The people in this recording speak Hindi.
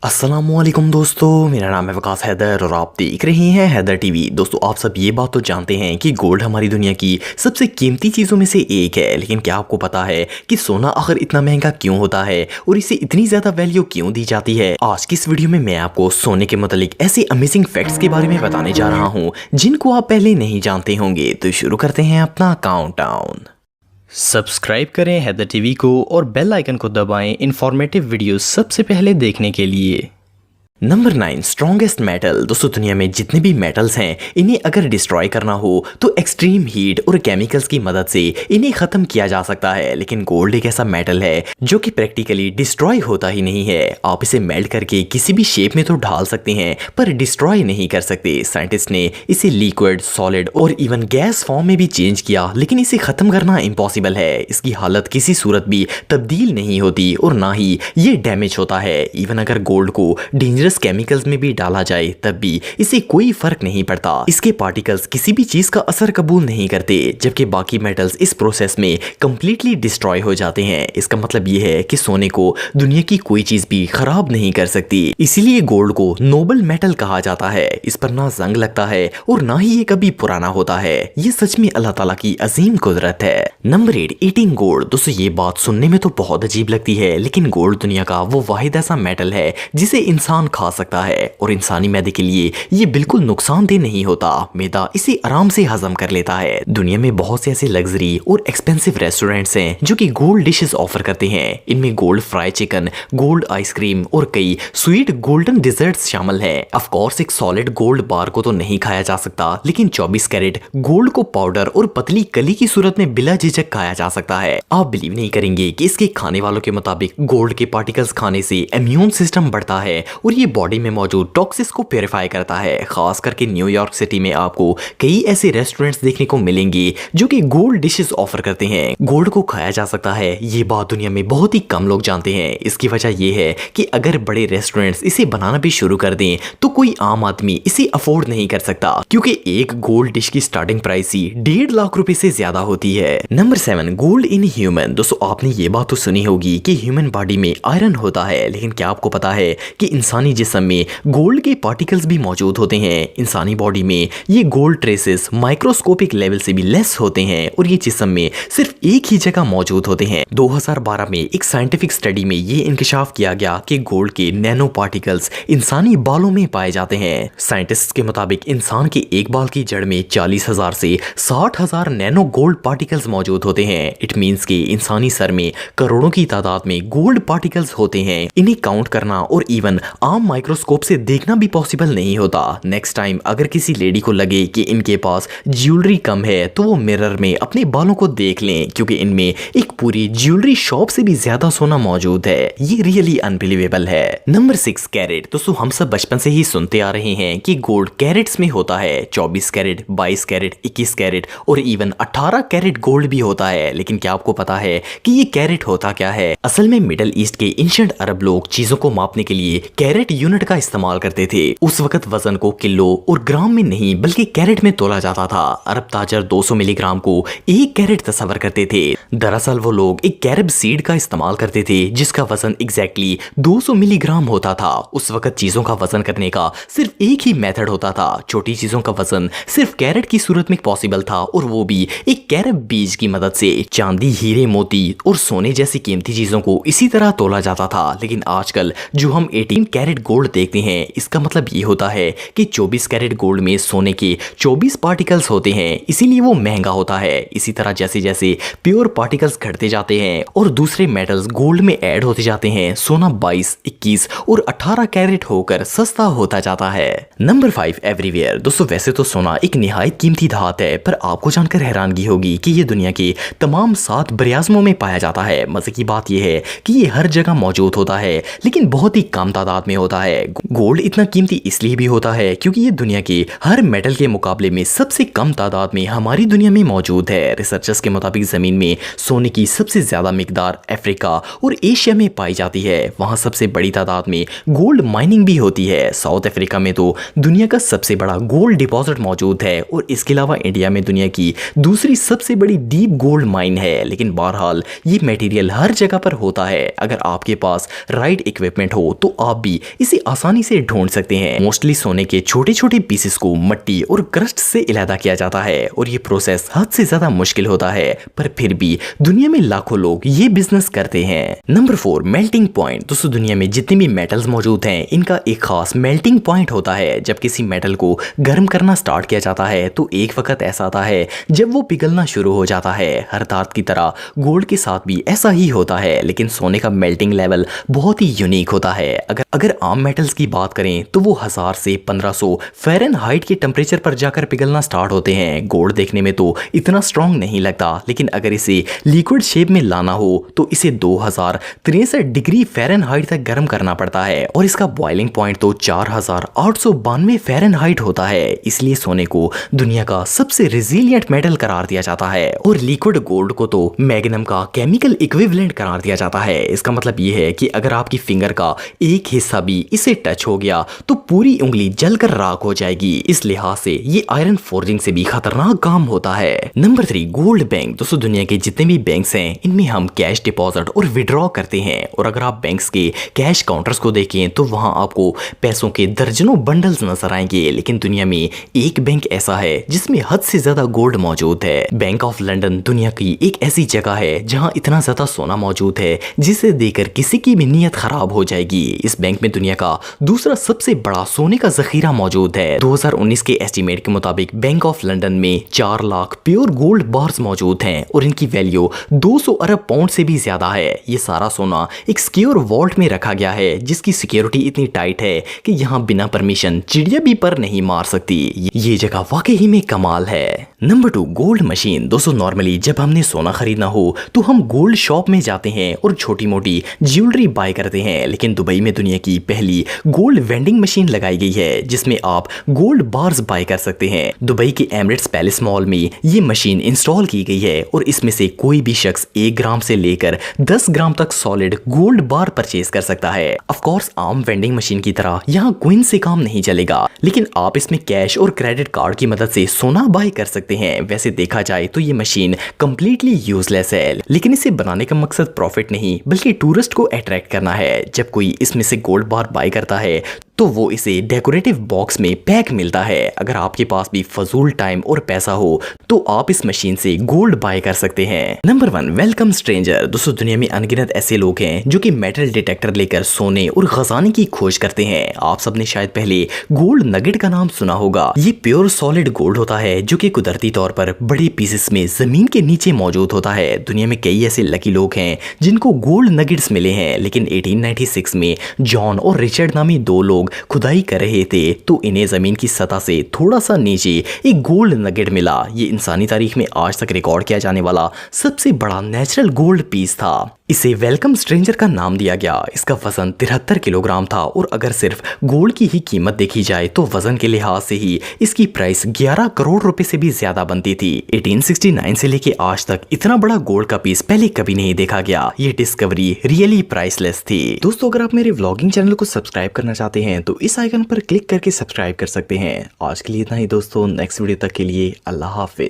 अस्सलामुअलैकुम दोस्तों, मेरा नाम है वकास हैदर और आप देख रहे हैं हैदर टीवी। दोस्तों, आप सब ये बात तो जानते हैं कि गोल्ड हमारी दुनिया की सबसे कीमती चीज़ों में से एक है, लेकिन क्या आपको पता है कि सोना आखिर इतना महंगा क्यों होता है और इसे इतनी ज़्यादा वैल्यू क्यों दी जाती है। आज की इस वीडियो में मैं आपको सोने के मतलब ऐसे अमेजिंग फैक्ट्स के बारे में बताने जा रहा हूँ जिनको आप पहले नहीं जानते होंगे। तो शुरू करते हैं अपना काउंटडाउन। सब्सक्राइब करें हैदर टीवी को और बेल आइकन को दबाएं इंफॉर्मेटिव वीडियो सबसे पहले देखने के लिए। Number 9, strongest metal. दोस्तों, दुनिया में जितने भी मेटल्स हैं इन्हें अगर डिस्ट्रॉय करना हो तो एक्सट्रीम हीट और केमिकल्स की मदद से इन्हें खत्म किया जा सकता है, लेकिन गोल्ड एक ऐसा मेटल है जो कि प्रैक्टिकली डिस्ट्रॉय होता ही नहीं है। आप इसे मेल्ट करके किसी भी शेप में तो ढाल सकते हैं पर डिस्ट्रॉय नहीं कर सकते। साइंटिस्ट ने इसे लिक्विड, सॉलिड और इवन गैस फॉर्म में भी चेंज किया, लेकिन इसे खत्म करना इम्पॉसिबल है। इसकी हालत किसी सूरत भी तब्दील नहीं होती और ना ही ये डैमेज होता है। इवन अगर गोल्ड को डेंजरस केमिकल्स में भी डाला जाए तब भी इसे कोई फर्क नहीं पड़ता। इसके पार्टिकल्स किसी भी चीज का असर कबूल नहीं करते, जबकि बाकी मेटल्स इस प्रोसेस में कंप्लीटली डिस्ट्रॉय हो जाते हैं। इसका मतलब ये है कि सोने को दुनिया की कोई चीज भी खराब नहीं कर सकती। इसीलिए गोल्ड को नोबल मेटल कहा जाता है। इस पर ना जंग लगता है और ना ही ये कभी पुराना होता है। ये सच में अल्लाह ताला की अजीम कुदरत है। Number 8, eating gold. दोस्तों, ये बात सुनने में तो बहुत अजीब लगती है, लेकिन गोल्ड दुनिया का वो वाहिद ऐसा मेटल है जिसे इंसान खा सकता है और इंसानी मैदे के लिए ये बिल्कुल नुकसानदेह नहीं होता। मैदा इसे आराम से हजम कर लेता है। दुनिया में बहुत से ऐसे लग्जरी और एक्सपेंसिव रेस्टोरेंट्स हैं जो कि गोल्ड डिशेस ऑफर करते हैं। इनमें gold fry chicken, gold ice cream और कई स्वीट गोल्डन डिजर्ट्स शामिल हैं। ऑफ कोर्स एक सॉलिड गोल्ड बार को तो नहीं खाया जा सकता, लेकिन 24 कैरेट गोल्ड को पाउडर और पतली कली की सूरत में बिला झिझक खाया जा सकता है। आप बिलीव नहीं करेंगे कि इसके खाने वालों के मुताबिक गोल्ड के पार्टिकल्स खाने से इम्यून सिस्टम बढ़ता है और ये बॉडी में मौजूद टॉक्सिस को प्यूरिफाई करता है। खास करके न्यूयॉर्क सिटी में आपको कई ऐसे रेस्टोरेंट्स देखने को मिलेंगे जो कि गोल्ड डिशेस ऑफर करते हैं। गोल्ड को खाया जा सकता है, ये बात दुनिया में बहुत ही कम लोग जानते हैं। इसकी वजह यह है कि अगर बड़े रेस्टोरेंट्स इसे बनाना भी शुरू कर दें तो कोई आम आदमी इसे अफोर्ड नहीं कर सकता, क्योंकि एक गोल्ड डिश की स्टार्टिंग प्राइस ही 1.5 लाख रुपए से ज्यादा होती है। Number 7, gold in human. दोस्तों, आपने ये बात तो सुनी होगी कि ह्यूमन बॉडी में आयरन होता है, लेकिन क्या आपको पता है कि इंसानी जिस्म में गोल्ड के पार्टिकल्स भी मौजूद होते हैं। इंसानी बॉडी में ये गोल्ड ट्रेसेस माइक्रोस्कोपिक लेवल से भी लेस होते हैं और ये जिस्म में सिर्फ एक ही जगह मौजूद होते हैं। 2012 में एक साइंटिफिक स्टडी में ये इंकशाफ किया गया कि गोल्ड के नैनो पार्टिकल्स इंसानी बालों में पाए जाते हैं। साइंटिस्ट्स के मुताबिक इंसान के एक बाल की जड़ में 40,000 से 60,000 नैनो गोल्ड पार्टिकल्स मौजूद होते हैं। इट मींस कि इंसानी सर में करोड़ों की तादाद में गोल्ड पार्टिकल्स होते हैं। इन्हें काउंट करना और इवन आम माइक्रोस्कोप से देखना भी पॉसिबल नहीं होता। नेक्स्ट टाइम अगर किसी लेडी को लगे कि इनके पास ज्वेलरी कम है तो वो मिरर में अपने बालों को देख लें, क्योंकि इनमें एक पूरी ज्वेलरी शॉप से भी ज्यादा सोना मौजूद है। ये रियली अनबिलीवेबल है। Number 6, carat. दोस्तों, हम सब बचपन से ही सुनते आ रहे हैं कि गोल्ड कैरेट्स में होता है। 24 कैरेट, 22 कैरेट, 21 कैरेट और इवन 18 कैरेट गोल्ड भी होता है। लेकिन क्या आपको पता है कि ये कैरेट होता क्या है? असल में मिडिल ईस्ट के एंशिएंट अरब लोग चीजों को मापने के लिए कैरेट यूनिट का इस्तेमाल करते थे। उस वक्त वजन को किलो और ग्राम में नहीं बल्कि कैरेट में तोला जाता था। अरब ताजर 200 मिलीग्राम को 1 कैरेट तस्वर करते थे। दरअसल वो लोग एक कैरब सीड का इस्तेमाल करते थे जिसका वजन एग्जैक्टली 200 मिलीग्राम होता था। उस वक्त चीजों का वजन करने का सिर्फ एक ही मेथड होता था। छोटी चीजों का वजन सिर्फ कैरेट की सूरत में पॉसिबल था और वो भी एक कैरब बीज की मदद से। चांदी, हीरे, मोती और सोने जैसी कीमती चीजों को इसी तरह तोला जाता था। लेकिन आजकल जो हम 18 कैरेट गोल्ड देखते हैं, इसका मतलब ये होता है कि 24 कैरेट गोल्ड में सोने के 24 पार्टिकल्स होते हैं, इसीलिए वो महंगा होता है। इसी तरह जैसे जैसे प्योर पार्टिकल्स घटते जाते हैं और दूसरे मेटल्स गोल्ड में ऐड होते जाते हैं, सोना 22, 21 और 18 कैरेट होकर सस्ता होता जाता है। Number 5, everywhere. दोस्तों, वैसे तो सोना एक निहायत कीमती धात है, पर आपको जानकर हैरानगी होगी कि ये दुनिया के तमाम 7 बरियाज़मों में पाया जाता है। मजे की बात यह है कि ये हर जगह मौजूद होता है, लेकिन बहुत ही कम तादाद में होता है। गोल्ड इतना कीमती इसलिए भी होता है क्योंकि ये दुनिया के हर मेटल के मुकाबले में सबसे कम तादाद में हमारी दुनिया में मौजूद है। रिसर्चर्स के मुताबिक जमीन में सोने की सबसे ज्यादा मिकदार अफ्रीका और एशिया में पाई जाती है। वहां सबसे बड़ी तादाद में गोल्ड माइनिंग भी होती है। साउथ अफ्रीका में तो दुनिया का सबसे बड़ा गोल्ड डिपॉजिट मौजूद है और इसके अलावा इंडिया में दुनिया की दूसरी सबसे बड़ी डीप गोल्ड माइन है। लेकिन बहरहाल ये मटेरियल हर जगह पर होता है। अगर आपके पास राइट इक्विपमेंट हो तो आप भी इसे आसानी से ढूंढ सकते हैं। मोस्टली सोने के छोटे छोटे पीसेस को मिट्टी और क्रस्ट से इलादा किया जाता है और ये प्रोसेस हद से ज्यादा मुश्किल होता है, पर फिर भी दुनिया में लाखों लोग ये बिजनेस करते हैं। Number 4, melting point. दोस्तों दुनिया में जितने भी मेटल्स मौजूद हैं इनका एक खास मेल्टिंग पॉइंट होता है। जब किसी मेटल को गर्म करना स्टार्ट किया जाता है तो एक वक्त ऐसा आता है जब वो पिघलना शुरू हो जाता है। हर धातु की तरह गोल्ड के साथ भी ऐसा ही होता है, लेकिन सोने का मेल्टिंग लेवल बहुत ही यूनिक होता है। अगर आम मेटल्स की बात करें तो वो 1000 से 1500 फ़ारेनहाइट के टेम्परेचर पर जाकर पिघलना स्टार्ट होते हैं। गोल्ड देखने में तो इतना स्ट्रॉन्ग नहीं लगता, लेकिन अगर इसे लिक्विड शेप में लाना हो तो इसे 2063 डिग्री फ़ारेनहाइट तक गर्म करना पड़ता है और इसका बॉइलिंग पॉइंट तो 4892 फ़ारेनहाइट होता है। इसलिए सोने को दुनिया का सबसे रेजिलिएंट मेटल करार दिया जाता है और लिक्विड गोल्ड को तो मैग्नम का केमिकल इक्विवेलेंट करार दिया जाता है। इसका मतलब ये है कि अगर आपकी फिंगर का एक हिस्सा भी इसे टच हो गया तो पूरी उंगली जलकर राख हो जाएगी। इस लिहाज से ये आयरन फोर्जिंग से भी खतरनाक काम होता है। Number 3, gold bank. दोस्तों दुनिया के जितने भी बैंक्स हैं इनमें हम कैश डिपॉजिट और विड्रॉ करते हैं और अगर आप बैंक्स के कैश काउंटर्स को देखें तो वहां आपको पैसों के दर्जनों बंडल्स नजर आएंगे, लेकिन दुनिया में एक बैंक ऐसा है जिसमें हद से ज्यादा गोल्ड मौजूद है। बैंक ऑफ लंदन दुनिया की एक ऐसी जगह है जहां इतना ज्यादा सोना मौजूद है जिसे देखकर किसी की भी नीयत खराब हो जाएगी। इस बैंक में दुनिया का दूसरा सबसे बड़ा सोने का जखीरा मौजूद है। 2019 के एस्टीमेट के मुताबिक बैंक ऑफ लंदन में 4 लाख प्योर गोल्ड बार्स मौजूद हैं और इनकी वैल्यू 200 अरब पाउंड से भी ज्यादा है। ये सारा सोना एक सिक्योर वॉल्ट में रखा गया है जिसकी सिक्योरिटी इतनी टाइट है कि यहाँ बिना परमिशन चिड़िया भी पर नहीं मार सकती। ये जगह वाकई में कमाल है। Number 2, gold machine. दोस्तों नॉर्मली जब हमने सोना खरीदना हो तो हम गोल्ड शॉप में जाते हैं और छोटी मोटी ज्वेलरी बाय करते हैं, लेकिन दुबई में दुनिया की पहली गोल्ड वेंडिंग मशीन लगाई गई है जिसमें आप गोल्ड बार्स बाय कर सकते हैं। दुबई के एमिरेट्स पैलेस मॉल में ये मशीन इंस्टॉल की गई है और इसमें से कोई भी शख्स 1 ग्राम से लेकर 10 ग्राम तक सॉलिड गोल्ड बार परचेज कर सकता है। ऑफ कोर्स आम वेंडिंग मशीन की तरह यहाँ कॉइन से काम नहीं चलेगा, लेकिन आप इसमें कैश और क्रेडिट कार्ड की मदद से सोना बाय कर सकते हैं। वैसे देखा जाए तो ये मशीन कंप्लीटली यूजलेस है, लेकिन इसे बनाने का मकसद प्रॉफिट नहीं बल्कि टूरिस्ट को अट्रैक्ट करना है। जब कोई इसमें से गोल्ड बार बाय करता है तो वो इसे डेकोरेटिव बॉक्स में पैक मिलता है। अगर आपके पास भी फजूल टाइम और पैसा हो तो आप इस मशीन से गोल्ड बाय कर सकते हैं। Number 1, welcome stranger. दोस्तों दुनिया में अनगिनत ऐसे लोग हैं जो कि मेटल डिटेक्टर लेकर सोने और खजाने की खोज करते हैं। आप सबने शायद पहले गोल्ड नगेट का नाम सुना होगा। ये प्योर सॉलिड गोल्ड होता है जो कि कुदरती तौर पर बड़े पीसेस में जमीन के नीचे मौजूद होता है। दुनिया में कई ऐसे लकी लोग हैं जिनको गोल्ड नगेट्स मिले हैं, लेकिन 1896 में जॉन और रिचर्ड नामी 2 लोग खुदाई कर रहे थे तो इन्हें जमीन की सतह से थोड़ा सा नीचे एक गोल्ड नगेट मिला। ये इंसानी तारीख में आज तक रिकॉर्ड किया जाने वाला सबसे बड़ा नेचुरल गोल्ड पीस था। इसे वेलकम स्ट्रेंजर का नाम दिया गया। इसका वजन 73 किलोग्राम था और अगर सिर्फ गोल्ड की ही कीमत देखी जाए तो वजन के लिहाज से ही इसकी प्राइस 11 करोड़ रुपए से भी ज्यादा बनती थी। 1869 से लेके आज तक इतना बड़ा गोल्ड का पीस पहले कभी नहीं देखा गया। ये डिस्कवरी रियली प्राइसलेस थी। दोस्तों अगर आप मेरे व्लॉगिंग चैनल को सब्सक्राइब करना चाहते हैं तो इस आइकन पर क्लिक करके सब्सक्राइब कर सकते हैं। आज के लिए इतना ही दोस्तों, नेक्स्ट वीडियो तक के लिए अल्लाह हाफिज।